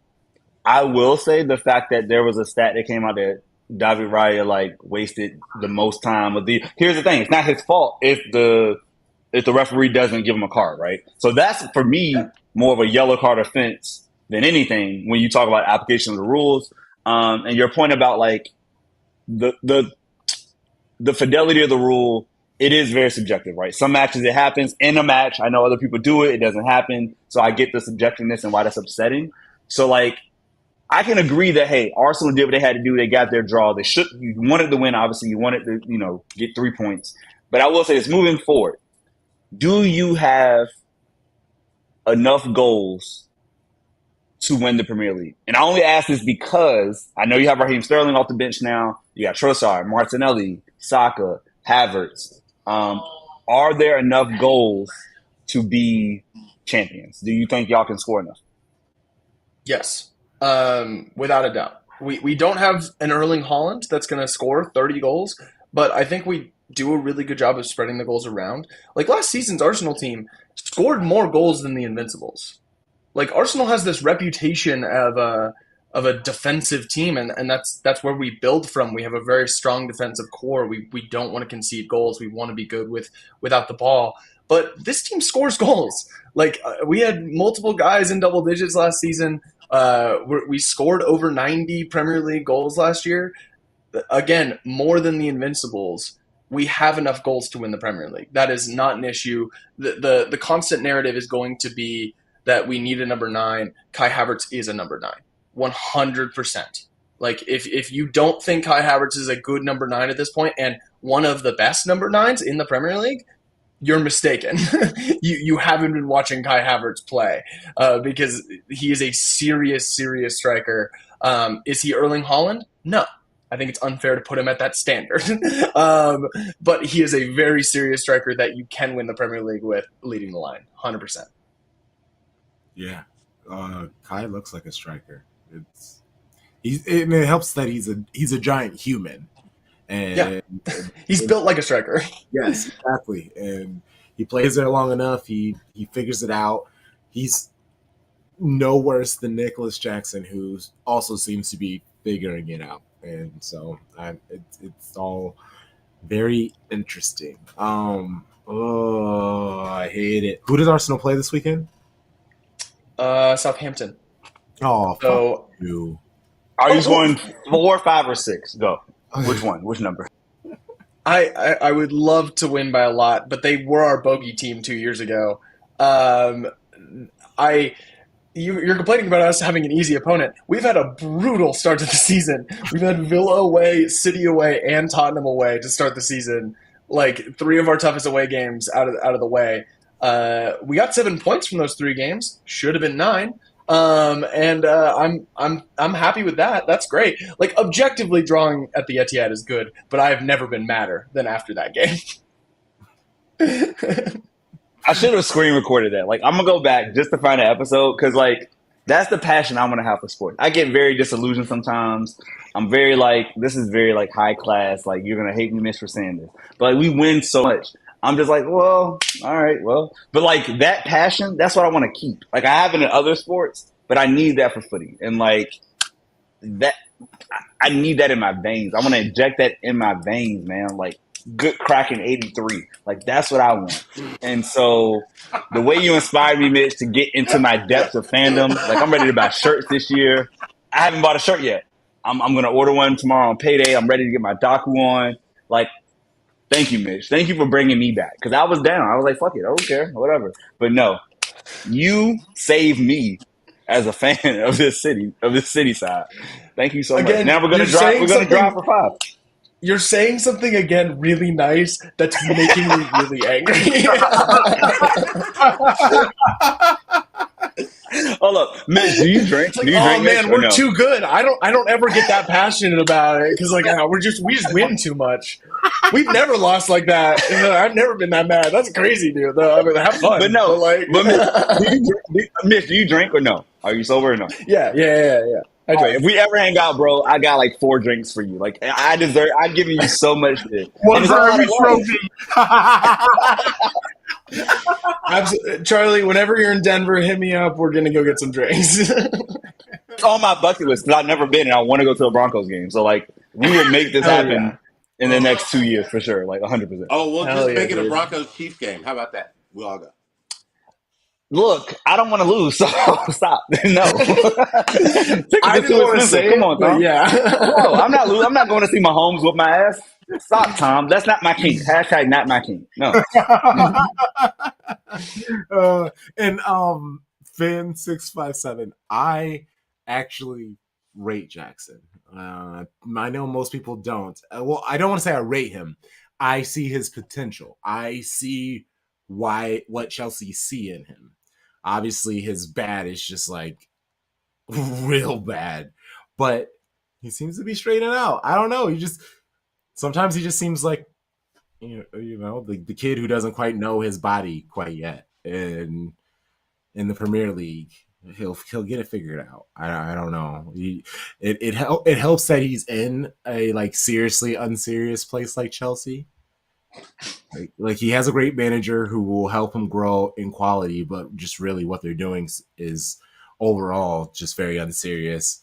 I will say the fact that there was a stat that came out that David Raya wasted the most time of the. Here's the thing: it's not his fault if the referee doesn't give him a card, right? So that's for me more of a yellow card offense than anything when you talk about application of the rules. And your point about the fidelity of the rule, it is very subjective, right? Some matches it happens in a match. I know other people do it; it doesn't happen. So I get the subjectiveness and why that's upsetting. So I can agree that, hey, Arsenal did what they had to do. They got their draw. You wanted to win, obviously. You wanted to, get 3 points. But I will say this, moving forward, do you have enough goals to win the Premier League? And I only ask this because I know you have Raheem Sterling off the bench now. You got Trossard, Martinelli, Saka, Havertz. Are there enough goals to be champions? Do you think y'all can score enough? Yes. Without a doubt. We don't have an Erling Haaland that's going to score 30 goals, but I think we do a really good job of spreading the goals around. Last season's Arsenal team scored more goals than the Invincibles. Arsenal has this reputation of a defensive team, and that's where we build from. We have a very strong defensive core. We don't want to concede goals. We want to be good without the ball. But this team scores goals. We had multiple guys in double digits last season. We scored over 90 Premier League goals last year. Again, more than the Invincibles. We have enough goals to win the Premier League. That is not an issue. The constant narrative is going to be that we need a number 9. Kai Havertz is a number 9. 100%. If you don't think Kai Havertz is a good number 9 at this point and one of the best number 9s in the Premier League, you're mistaken. You haven't been watching Kai Havertz play because he is a serious striker. Is he Erling Haaland? No. I think it's unfair to put him at that standard. But he is a very serious striker that you can win the Premier League with leading the line, 100%. Yeah. Kai looks like a striker. It helps that he's a giant human. And he's built like a striker. Yes, exactly. And he plays there long enough. He figures it out. He's no worse than Nicholas Jackson, who also seems to be figuring it out. And so it's all very interesting. I hate it. Who does Arsenal play this weekend? Southampton. Oh, so fuck you. Are you going 4, 5, or 6? Go. Which one? Which number? I would love to win by a lot, but they were our bogey team 2 years ago. You're complaining about us having an easy opponent. We've had a brutal start to the season. We've had Villa away, City away, and Tottenham away to start the season. 3 of our toughest away games out of the way. We got 7 points from those 3 games. Should have been 9. I'm happy with that. That's great. Objectively drawing at the Etihad is good, but I have never been madder than after that game. I should have screen recorded that. I'm gonna go back just to find an episode because that's the passion I'm gonna have for sports. I get very disillusioned sometimes. I'm very this is very high class. You're gonna hate me, Mitch, for saying this, but we win so much. I'm just well, all right, well. But that passion, that's what I want to keep. I have it in other sports, but I need that for footy. And that, I need that in my veins. I want to inject that in my veins, man. Good cracking 83. That's what I want. And so the way you inspired me, Mitch, to get into my depths of fandom, I'm ready to buy shirts this year. I haven't bought a shirt yet. I'm going to order one tomorrow on payday. I'm ready to get my Doku on. Thank you, Mitch. Thank you for bringing me back. Because I was down. I was fuck it. I don't care. Whatever. But no, you saved me as a fan of this city side. Thank you so much. Now we're going to drive for 5. You're saying something again really nice that's making me really angry. Hold up, Mitch. Do you drink? Do you drink, man, Mitch, we're no? too good. I don't ever get that passionate about it because we just win too much. We've never lost like that. I've never been that mad. That's crazy, dude. Have fun. But no, Mitch, do you drink or no? Are you sober or no? Yeah. Hydrate. If we ever hang out, bro, I got like 4 drinks for you. Like I deserve. I'm giving you so much shit, One and it's for not a lot every of work. Absolutely. Charlie, whenever you're in Denver, hit me up. We're gonna go get some drinks. It's on my bucket list because I've never been, and I want to go to a Broncos game. So like, we will make this Hell happen yeah. in the next 2 years for sure. Like 100%. Oh, we'll Hell just yeah, make it a dude. Broncos Chiefs game. How about that? We'll all go. Look, I don't want to lose, so stop. No, tickets I are didn't too want to expensive. say Come it, on, but Tom. yeah. Bro, I'm not losing. I'm not going to see my homes with my ass. Stop, Tom. That's not my king. Hashtag not my king. No. And Finn657, I actually rate Jackson. I know most people don't. Well, I don't want to say I rate him. I see his potential. I see what Chelsea see in him. Obviously, his bad is just like real bad, but he seems to be straightening out. I don't know. Sometimes he just seems like the kid who doesn't quite know his body quite yet, and in the Premier League, he'll get it figured out. I don't know. It helps that he's in a like seriously unserious place like Chelsea. Like he has a great manager who will help him grow in quality, but just really what they're doing is overall just very unserious.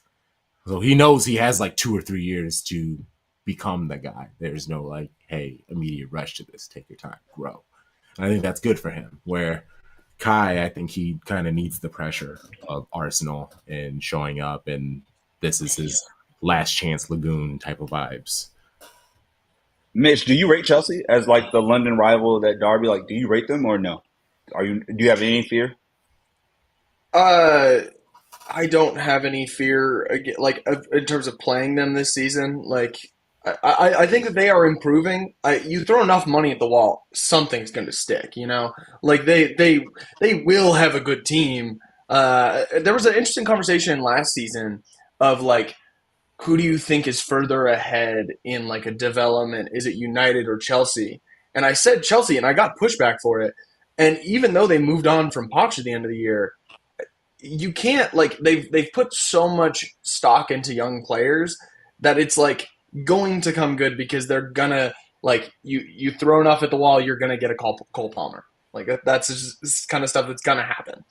So he knows he has like 2 or 3 years to become the guy. There's no like, hey, immediate rush to this. Take your time, grow. And I think that's good for him. Where Kai, I think he kind of needs the pressure of Arsenal and showing up, and this is his last chance Lagoon type of vibes. Mitch, do you rate Chelsea as like the London rival, that derby? Like, do you rate them or no? Do you have any fear? I don't have any fear, like in terms of playing them this season. Like, I think that they are improving. You throw enough money at the wall, something's going to stick. You know, like they will have a good team. There was an interesting conversation last season of like, who do you think is further ahead in like a development? Is it United or Chelsea? And I said Chelsea, and I got pushback for it. And even though they moved on from Poch at the end of the year, you can't like they've put so much stock into young players that it's like going to come good because they're gonna like you throw enough at the wall, you're gonna get a Cole Palmer. Like that's just kind of stuff that's gonna happen.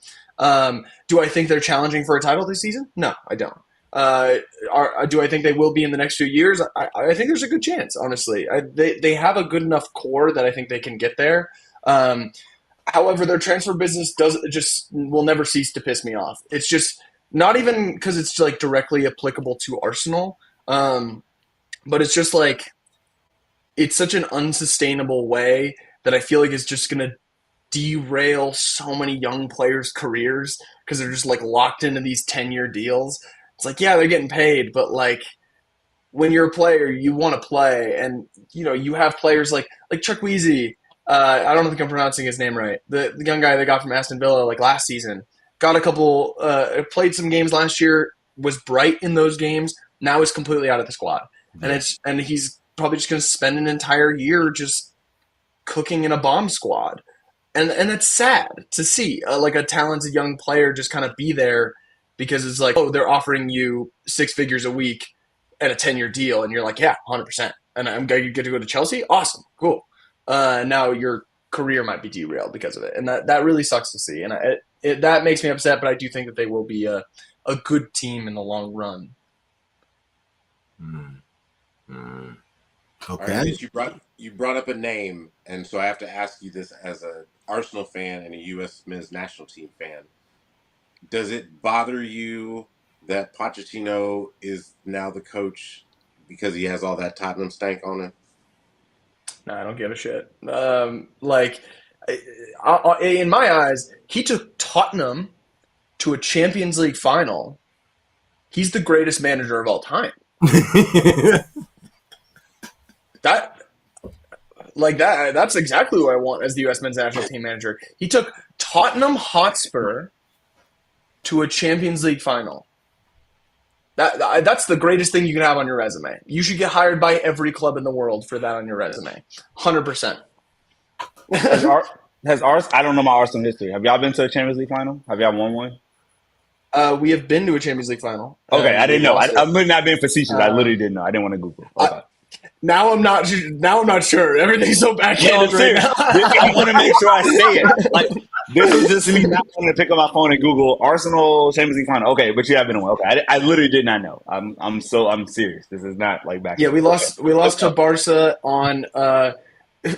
Do I think they're challenging for a title this season? No, I don't. Do I think they will be in the next few years? I think there's a good chance, honestly. They have a good enough core that I think they can get there. However, their transfer business will never cease to piss me off. It's just not even because it's like directly applicable to Arsenal, but it's just like it's such an unsustainable way that I feel like it's just going to derail so many young players' careers because they're just like locked into these 10-year deals. It's like, yeah, they're getting paid, but like when you're a player, you want to play, and you have players like Chukwueze. I don't think I'm pronouncing his name right. The young guy they got from Aston Villa like last season got a couple, played some games last year, was bright in those games. Now is completely out of the squad, and he's probably just going to spend an entire year just cooking in a bomb squad, and it's sad to see like a talented young player just kind of be there because it's like, oh, they're offering you 6 figures a week at a 10-year deal, and you're like, yeah, 100%, and I'm going to get to go to Chelsea. Awesome, cool. Now your career might be derailed because of it, and that really sucks to see. And that makes me upset, but I do think that they will be a good team in the long run. All Okay. right, Mitch, you brought up a name, and so I have to ask you this as an Arsenal fan and a U.S. men's national team fan. Does it bother you that Pochettino is now the coach because he has all that Tottenham stank on him? No, I don't give a shit. In my eyes, he took Tottenham to a Champions League final. He's the greatest manager of all time. That's exactly who I want as the U.S. men's national team manager. He took Tottenham Hotspur to a Champions League final. That's the greatest thing you can have on your resume. You should get hired by every club in the world for that on your resume. 100%. Has I don't know my Arsenal history. Have y'all been to a Champions League final? Have y'all won one? We have been to a Champions League final. Okay, I didn't know. I'm not being facetious. I Um, literally didn't know. I didn't want to Google. Okay. Now I'm not. Now I'm not sure. Everything's so Yeah, backhanded I'm right serious. now. I want to make sure I say it. Like, this was just me not wanting to pick up my phone and Google Arsenal Champions League final. Okay, but you have been on. Okay, I literally did not know. I'm serious. This is not like back. Yeah, we lost. We lost to Barca on.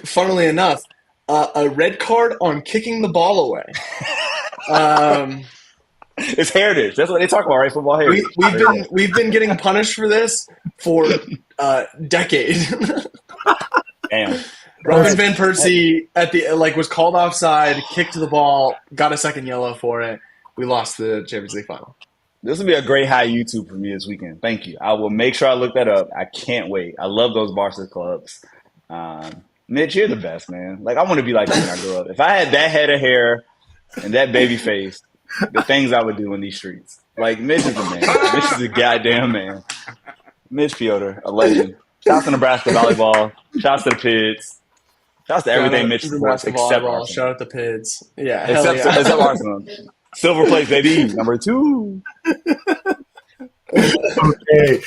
Funnily enough, a red card on kicking the ball away. It's heritage. That's what they talk about, right? Football heritage. We've been getting punished for this for decades. Damn. Robin Van Persie was called offside, kicked the ball, got a second yellow for it. We lost the Champions League final. This will be a great high YouTube for me this weekend. Thank you. I will make sure I look that up. I can't wait. I love those Barca clubs. Mitch, you're the best, man. Like, I want to be like you when I grow up. If I had that head of hair and that baby face, the things I would do in these streets. Like, Mitch is the man. Mitch is the goddamn man. Mitch Peotter, a legend. Shouts to Nebraska volleyball. Shouts to the Pids. Shouts to everything Mitch supports except Arsenal. Shout out to Pids. Yeah, except Arsenal. Silver place, baby. Number 2. Okay,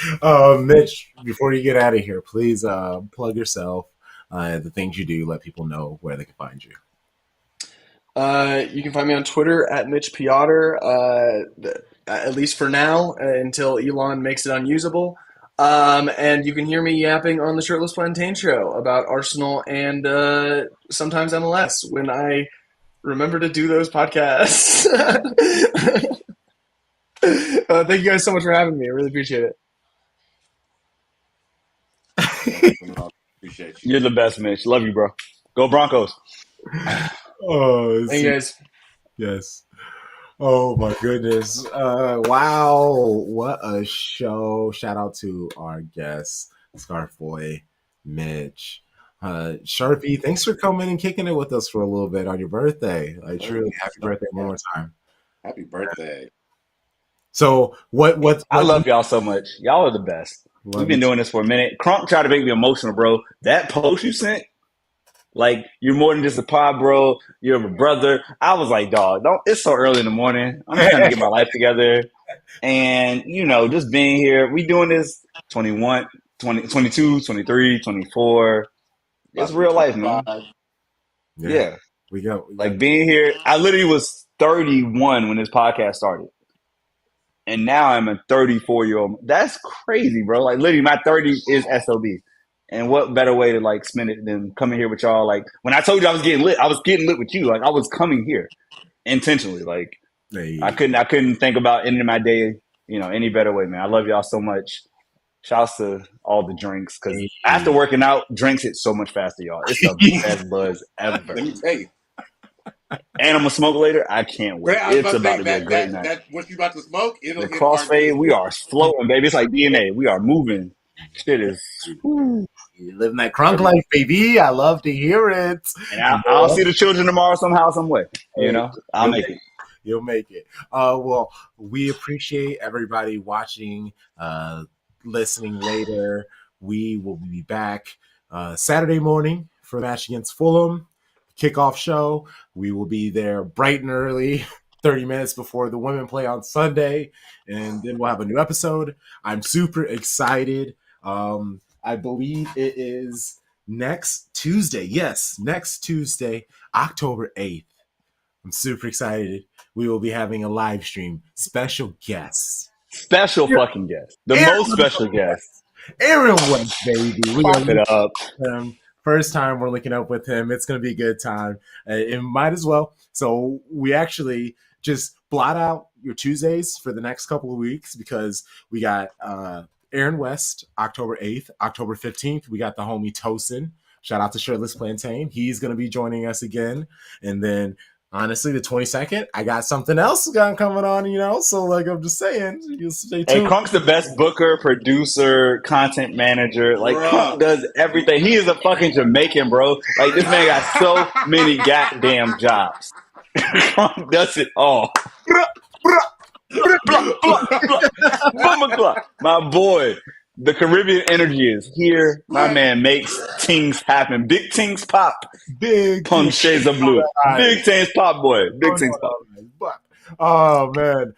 Mitch, before you get out of here, please plug yourself, the things you do, let people know where they can find you. You can find me on Twitter at Mitch Peotter, at least for now, until Elon makes it unusable. And you can hear me yapping on the Shirtless Plantain Show about Arsenal and sometimes MLS when I remember to do those podcasts. Thank you guys so much for having me. I really appreciate it. Appreciate you. You're the best, Mitch. Love you, bro. Go Broncos. Oh, Thank you guys. Yes. Oh my goodness. Wow. What a show. Shout out to our guest, Scarf Boii, Mitch. Sharpie, thanks for coming and kicking it with us for a little bit on your birthday. Like, truly, happy birthday one more time. Happy birthday. So what I love y'all so much. Y'all are the best. We've been doing this for a minute. Crunk tried to make me emotional, bro. That post you sent, like, you're more than just a pod, bro. You're a brother. I was like, dog, it's so early in the morning. I'm trying to get my life together. And, just being here. We doing this 21, 20, 22, 23, 24. It's real life, man. Yeah. We go. Like, being here, I literally was 31 when this podcast started. And now I'm a 34-year-old. That's crazy, bro. Like, literally, my 30 is SOB. And what better way to, like, spend it than coming here with y'all? Like, when I told you I was getting lit with you. Like, I was coming here intentionally. Like, Hey. I couldn't think about ending my day, any better way, man. I love y'all so much. Shouts to all the drinks. Because after working out, drinks hit so much faster, y'all. It's the best buzz ever. Let me tell you. And I'm going to smoke later. I can't wait. It's about to be a great night. What you about to smoke? The crossfade, we are floating, baby. It's like DNA. We are moving. Shit is. You're living that crunk life, baby. I love to hear it. And I'll see the children tomorrow somehow, some way. I'll make it. You'll make it. Well, we appreciate everybody watching, listening later. We will be back Saturday morning for the match against Fulham. Kickoff show. We will be there bright and early, 30 minutes before the women play on Sunday, and then we'll have a new episode. I'm super excited. I believe it is next Tuesday. Yes, next Tuesday, October 8th. I'm super excited. We will be having a live stream. Special guests. Special fucking guest. The most special guest. Aaron West, baby. We Pop it up. First time we're linking up with him. It's going to be a good time. It might as well. So we actually just blot out your Tuesdays for the next couple of weeks because we got Aaron West, October 8th. October 15th, we got the homie Tosin. Shout out to Shirtless Plantain. He's going to be joining us again. And then, honestly, the 22nd, I got something else coming on, So, like, I'm just saying, you stay tuned. Hey, Crunk's the best booker, producer, content manager. Like, Crunk does everything. He is a fucking Jamaican, bro. Like, this man got so many goddamn jobs. Crunk does it all. My boy, the Caribbean energy is here. My man makes things happen. Big things pop. Big Punk shades of blue. Big things pop, boy. Big things pop. Oh man,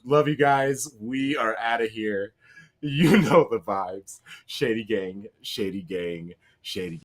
love you guys. We are out of here. You know the vibes. Shady gang, shady gang, shady